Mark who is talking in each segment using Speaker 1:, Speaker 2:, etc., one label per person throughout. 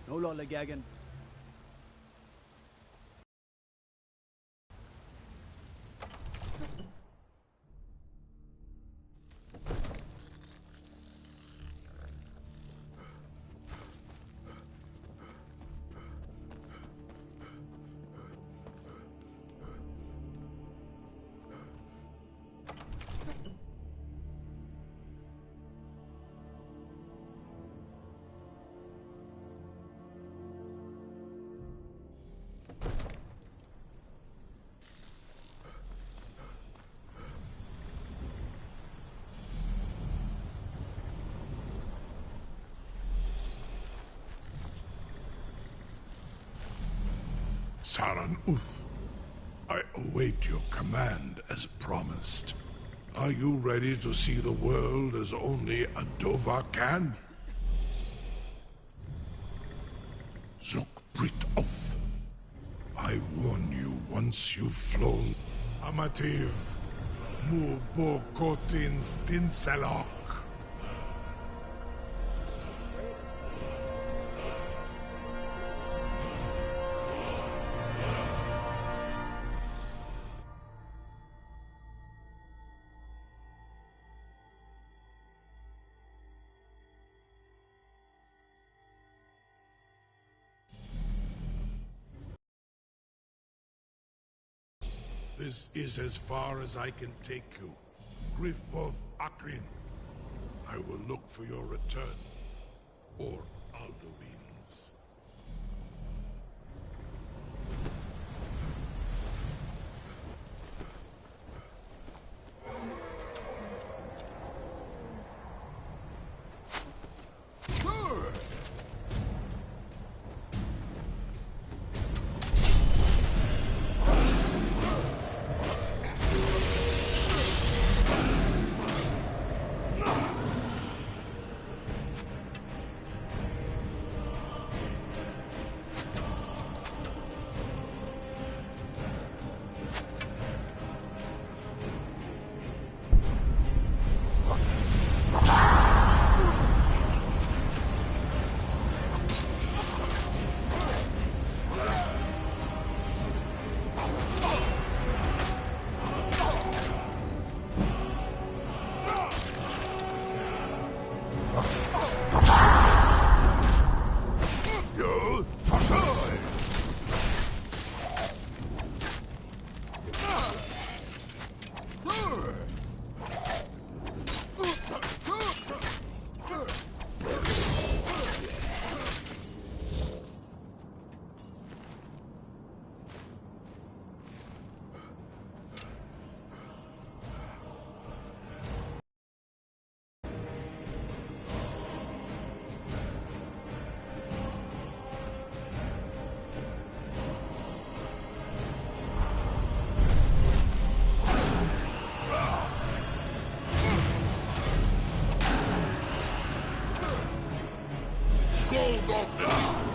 Speaker 1: No lollygagging.
Speaker 2: Saran Uth, I await your command as promised. Are you ready to see the world as only a Dova can? Zuk Brit Oth, I warn you once you've flown. Amativ, Mu Bo Kotin Stinselok. This is as far as I can take you. Grifboth Akrin. I will look for your return. Or Alduin's. Scold off it!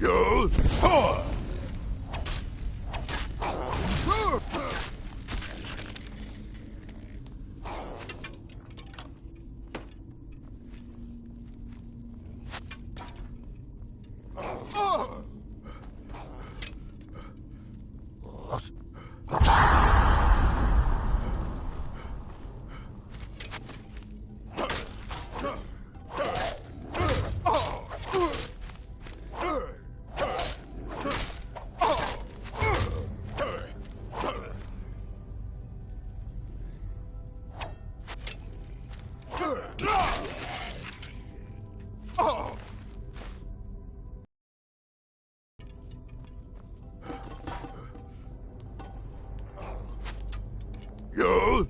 Speaker 2: Go! Yo!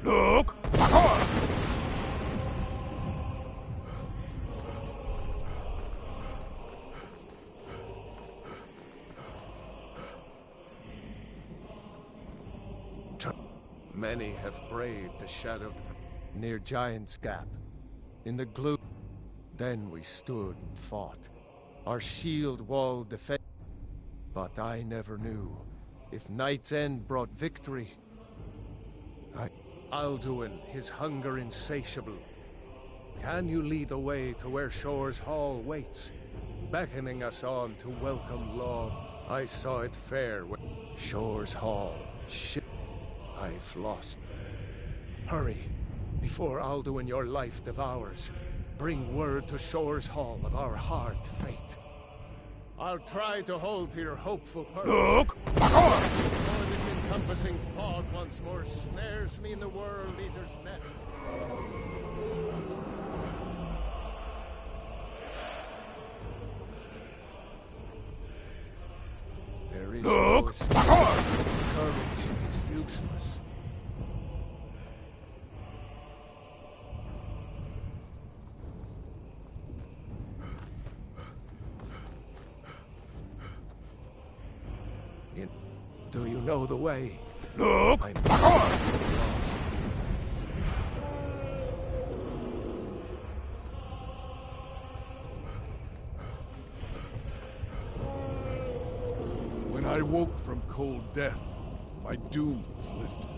Speaker 2: Look! Back on!
Speaker 1: Many have braved the shadowed near Giant's Gap. In the gloom, then we stood and fought. Our shield wall defend. But I never knew if Night's End brought victory. Alduin, his hunger insatiable. Can you lead the way to where Shore's Hall waits, beckoning us on to welcome law? I saw it fair when Shore's Hall. I've lost. Hurry, before Alduin your life devours. Bring word to Shore's Hall of our hard fate. I'll try to hold to your hopeful purpose.
Speaker 2: Look! Back on!
Speaker 1: Before this encompassing fog once more snares me in the World Eater's net. There is no escape. Courage is useless. Do you know the way?
Speaker 2: Look!
Speaker 1: I'm
Speaker 2: Back on!
Speaker 1: lost.
Speaker 3: When I woke from cold death, my doom was lifted.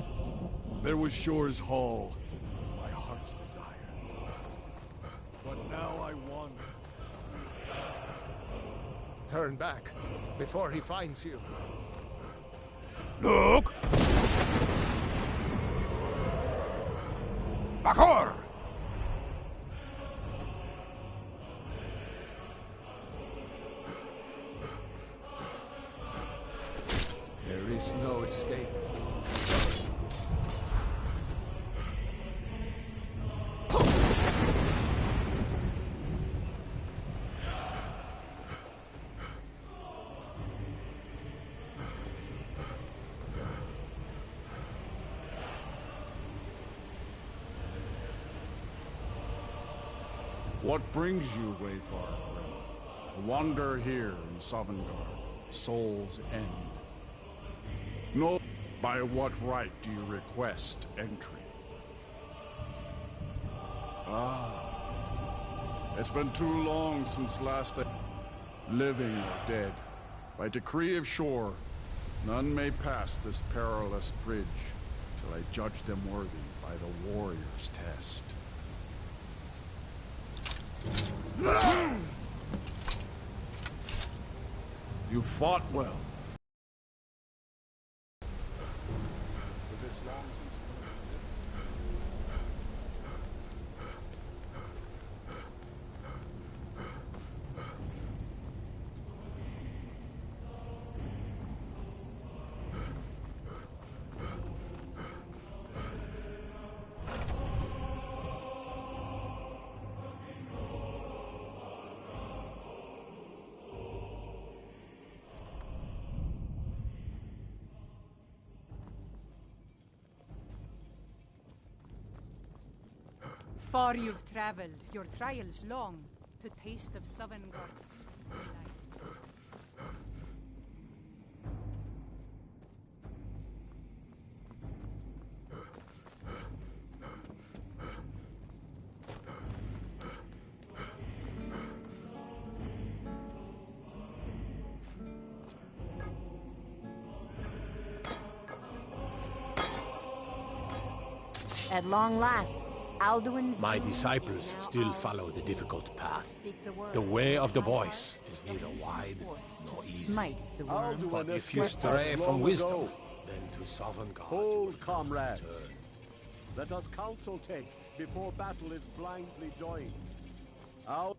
Speaker 3: There was Shore's Hall, my heart's desire. But now I wander.
Speaker 1: Turn back, before he finds you.
Speaker 2: Look! Bakor!
Speaker 1: There is no escape.
Speaker 4: What brings you, Wayfarer? To wander here in Sovngarde, Soul's End. No, by what right do you request entry? It's been too long since last living or dead. By decree of Shore, none may pass this perilous bridge till I judge them worthy by the warrior's test. You fought well.
Speaker 5: Far you've traveled, your trials long, to taste of Sovngarde's delight.
Speaker 6: At long last, Alduin's...
Speaker 7: My disciples still follow the difficult path. The way of the voice is neither wide nor easy.
Speaker 6: Smite the worm.
Speaker 7: But if you stray from wisdom, then to Sovngarde.
Speaker 8: Hold, comrades. Let us counsel take before battle is blindly joined. Out.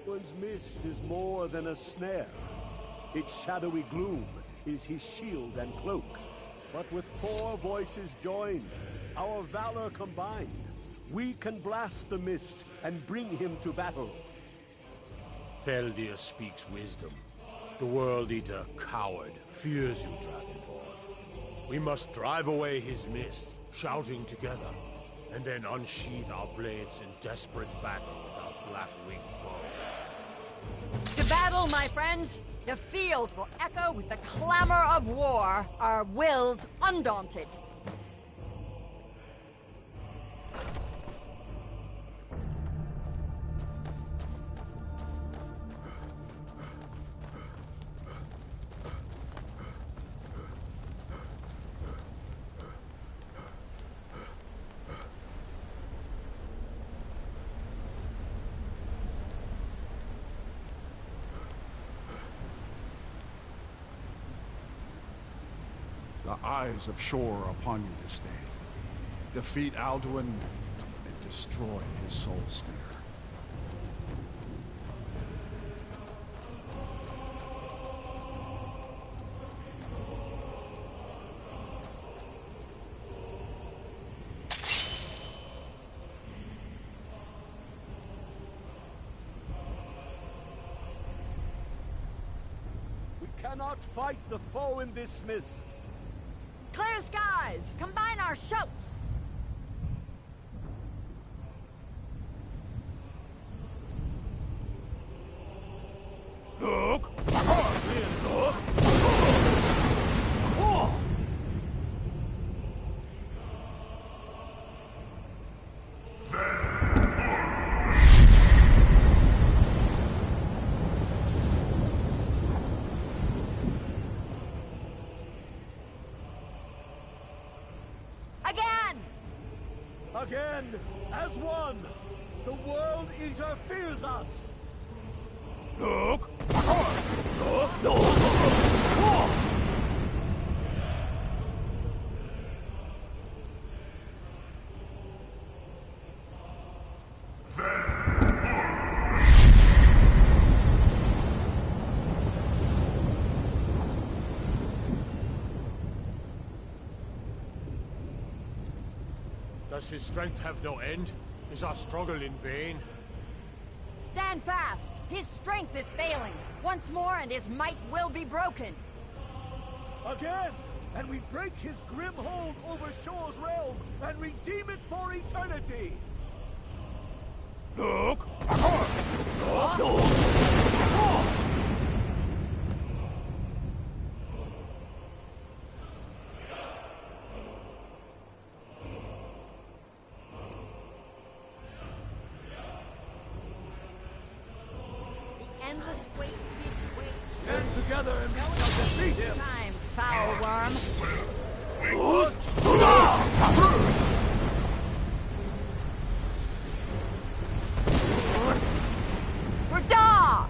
Speaker 8: Alduin's mist is more than a snare. Its shadowy gloom is his shield and cloak. But with 4 voices joined, our valor combined, we can blast the mist and bring him to battle.
Speaker 7: Feldir speaks wisdom. The World Eater, coward, fears you, Dragonborn. We must drive away his mist, shouting together, and then unsheath our blades in desperate battle with our black-winged foe.
Speaker 6: To battle, my friends! The field will echo with the clamor of war, our wills undaunted.
Speaker 4: The eyes of Shor are upon you this day. Defeat Alduin and destroy his soul snare.
Speaker 8: We cannot fight the foe in this mist.
Speaker 6: Clear skies! Combine our shouts!
Speaker 3: Look!
Speaker 8: Again, as one, the World Eater fears us!
Speaker 3: Look!
Speaker 7: Does his strength have no end? Is our struggle in vain?
Speaker 6: Stand fast! His strength is failing. Once more and his might will be broken.
Speaker 8: Again! And we break his grim hold over Shor's realm and redeem it for eternity!
Speaker 3: Look!
Speaker 6: Endless weight gives way.
Speaker 8: Stand together and we shall defeat him!
Speaker 6: Time, foul worm. Rada!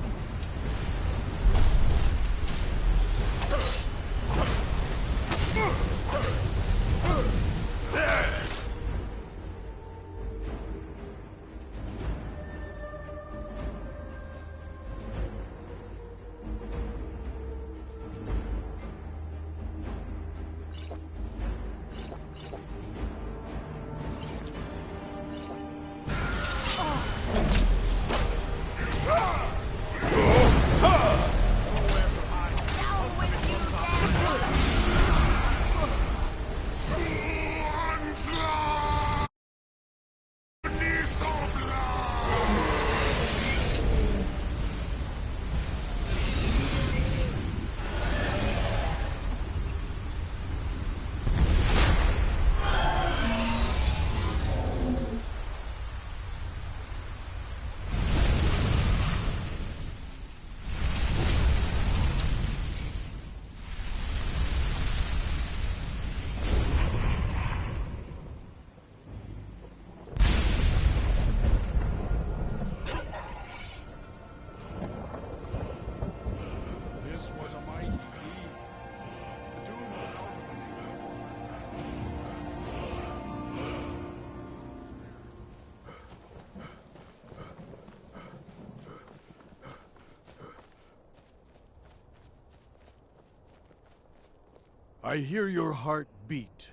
Speaker 3: I hear your heart beat,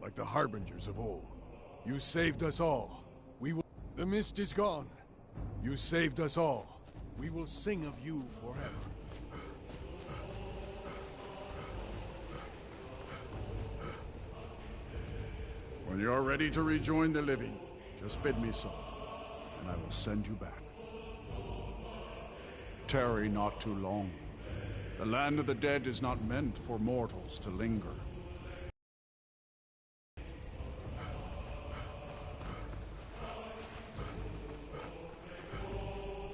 Speaker 3: like the harbingers of old. You saved us all. We will... The mist is gone. You saved us all. We will sing of you forever.
Speaker 4: When you're ready to rejoin the living, just bid me so, and I will send you back. Tarry not too long. The land of the dead is not meant for mortals to linger.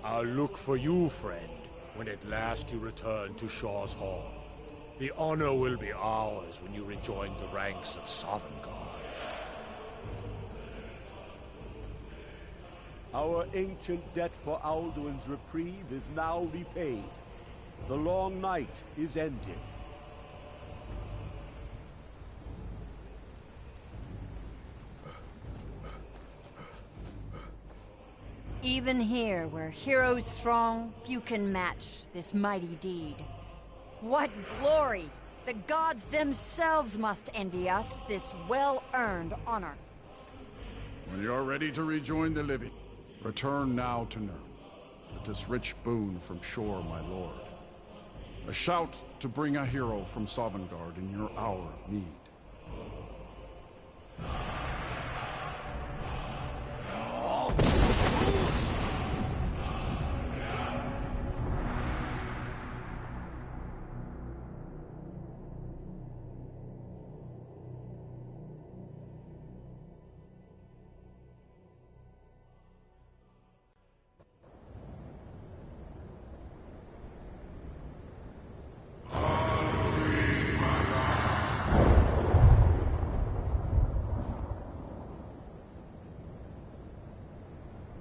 Speaker 7: I'll look for you, friend, when at last you return to Shaw's Hall. The honor will be ours when you rejoin the ranks of Sovngarde.
Speaker 8: Our ancient debt for Alduin's reprieve is now repaid. The long night is ended.
Speaker 6: Even here, where heroes throng, few can match this mighty deed. What glory! The gods themselves must envy us this well-earned honor.
Speaker 4: When you're ready to rejoin the living, return now to Nurn, with this rich boon from Shor, my lord. A shout to bring a hero from Sovngarde in your hour of need.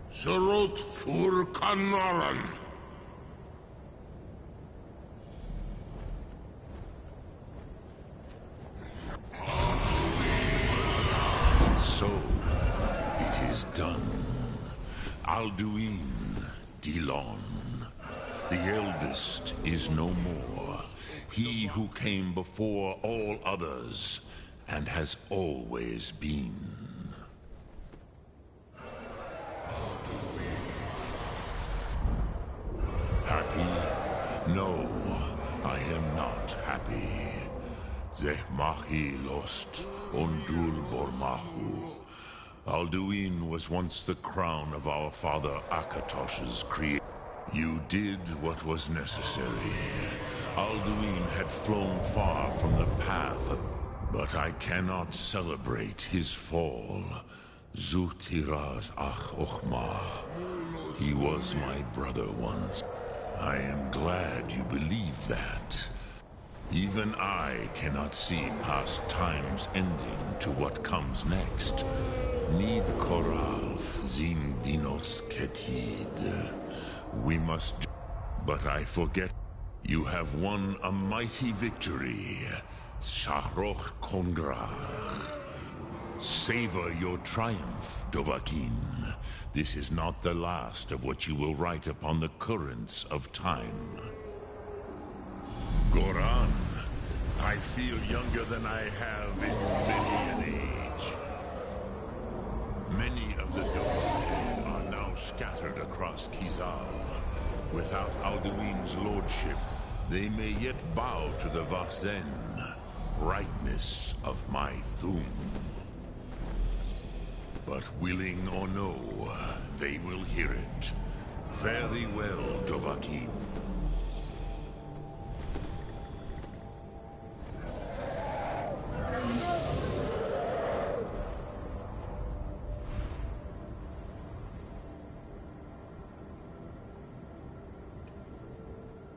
Speaker 2: Surot Fur Kanaran.
Speaker 9: So, it is done. Alduin, Dilon. The eldest is no more. He who came before all others, and has always been. Happy? No, I am not happy. Zehmahi lost, Ondul Bormahu. Alduin was once the crown of our father Akatosh's creation. You did what was necessary. Alduin had flown far from the path of... But I cannot celebrate his fall. Zutiraz Ach Ochma. He was my brother once. I am glad you believe that. Even I cannot see past time's ending to what comes next. Nid Korav Zin Dinos Ketid. We must... But I forget. You have won a mighty victory. Shahroch Kongrach. Savor your triumph, Dovahkiin. This is not the last of what you will write upon the currents of time. Goran, I feel younger than I have in many an age. Many of the Dovahkiin are now scattered across Kizal. Without Alduin's lordship, they may yet bow to the Vasen, brightness of my Thum. But willing or no, they will hear it. Fare thee well, Dovahkiin.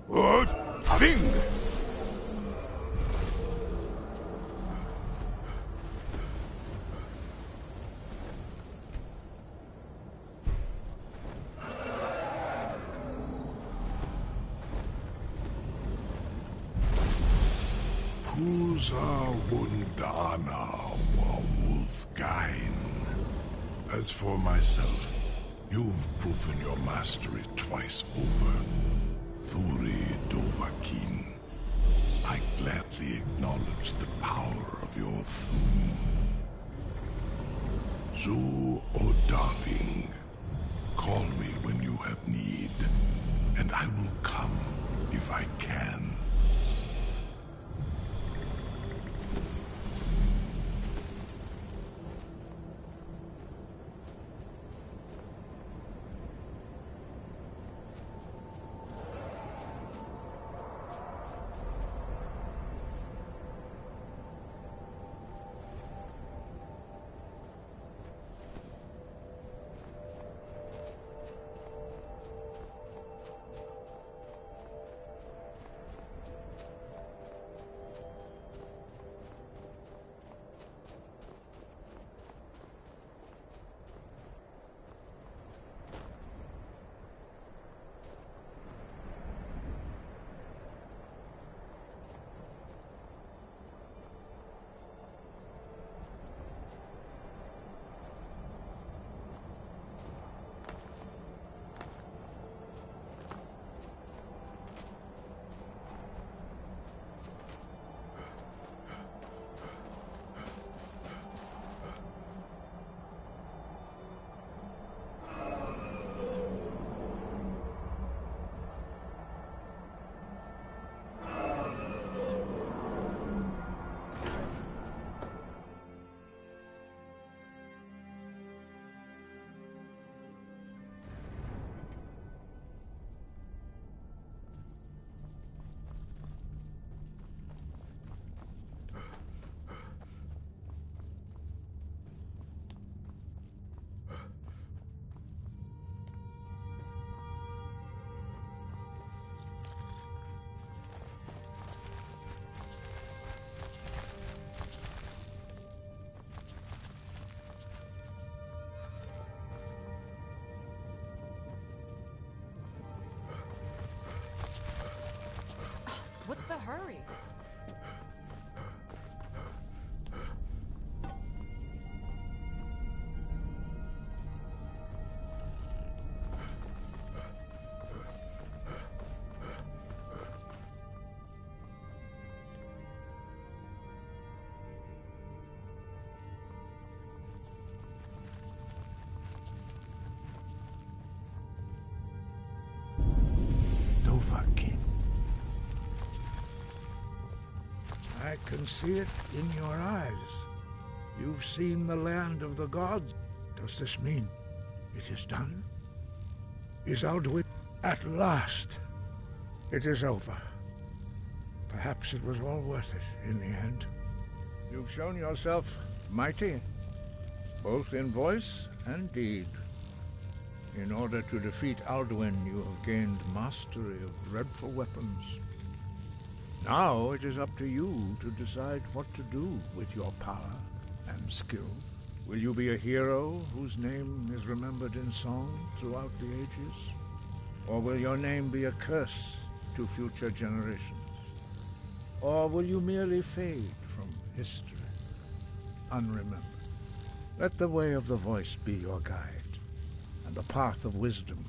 Speaker 2: What? Ving! Puza Wundana Wawuthgain. As for myself, you've proven your mastery twice over. Thuri Dovahkiin. I gladly acknowledge the power of your Thum. Zu Odaving. Call me when you have need, and I will come if I can.
Speaker 10: What's the hurry?
Speaker 11: I can see it in your eyes. You've seen the land of the gods. Does this mean it is done? Is Alduin at last? It is over. Perhaps it was all worth it in the end. You've shown yourself mighty, both in voice and deed. In order to defeat Alduin, you have gained mastery of dreadful weapons. Now it is up to you to decide what to do with your power and skill. Will you be a hero whose name is remembered in song throughout the ages? Or will your name be a curse to future generations? Or will you merely fade from history, unremembered? Let the way of the voice be your guide, and the path of wisdom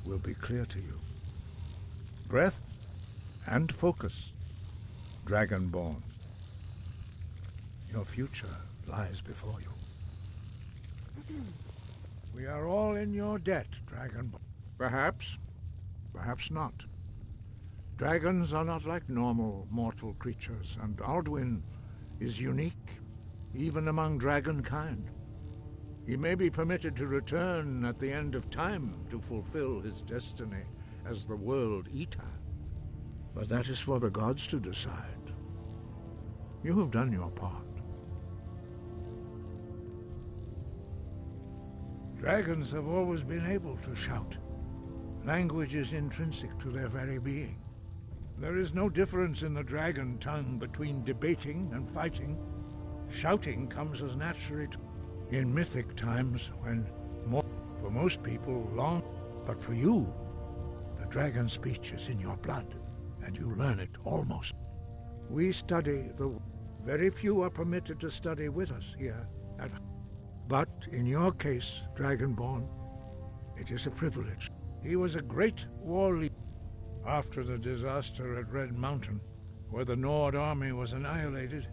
Speaker 11: will be clear to you. Breath and focus, Dragonborn. Your future lies before you. We are all in your debt, Dragonborn. Perhaps, perhaps not. Dragons are not like normal mortal creatures, and Alduin is unique, even among dragonkind. He may be permitted to return at the end of time to fulfill his destiny as the World Eater. But that is for the gods to decide. You have done your part. Dragons have always been able to shout. Language is intrinsic to their very being. There is no difference in the dragon tongue between debating and fighting. Shouting comes as naturally in mythic times when for most people long, but for you, the dragon speech is in your blood, and you learn it almost. We study very few are permitted to study with us here but in your case, Dragonborn, it is a privilege. He was a great war leader after the disaster at Red Mountain. where the Nord army was annihilated,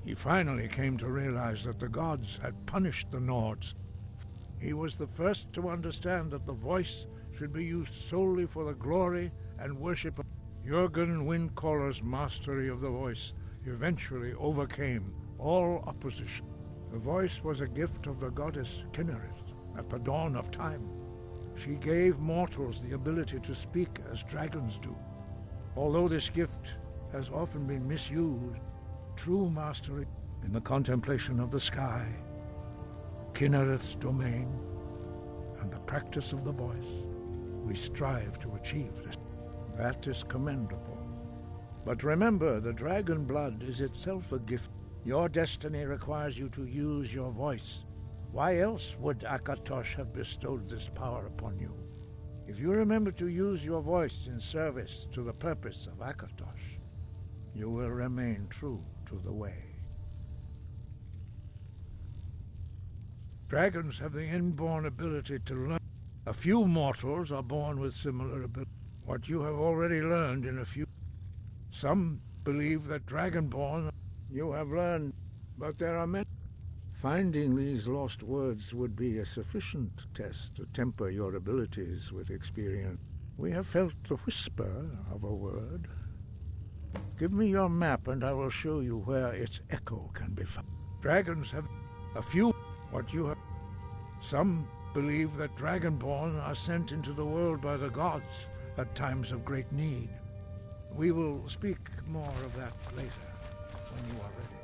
Speaker 11: he finally came to realize that the gods had punished the Nords. He was the first to understand that the voice should be used solely for the glory and worship of Jurgen Windcaller's mastery of the voice eventually overcame all opposition. The voice was a gift of the goddess Kinnereth at the dawn of time. She gave mortals the ability to speak as dragons do. Although this gift has often been misused, true mastery in the contemplation of the sky, Kinnereth's domain, and the practice of the voice, we strive to achieve this. That is commendable. But remember, the dragon blood is itself a gift. Your destiny requires you to use your voice. Why else would Akatosh have bestowed this power upon you? If you remember to use your voice in service to the purpose of Akatosh, you will remain true to the way. Dragons have the inborn ability to learn. A few mortals are born with similar ability. What you have already learned in a few. Some believe that Dragonborn you have learned, but there are many. Finding these lost words would be a sufficient test to temper your abilities with experience. We have felt the whisper of a word. Give me your map and I will show you where its echo can be found. Dragons have a few. What you have. Some believe that Dragonborn are sent into the world by the gods at times of great need. We will speak more of that later, when you are ready.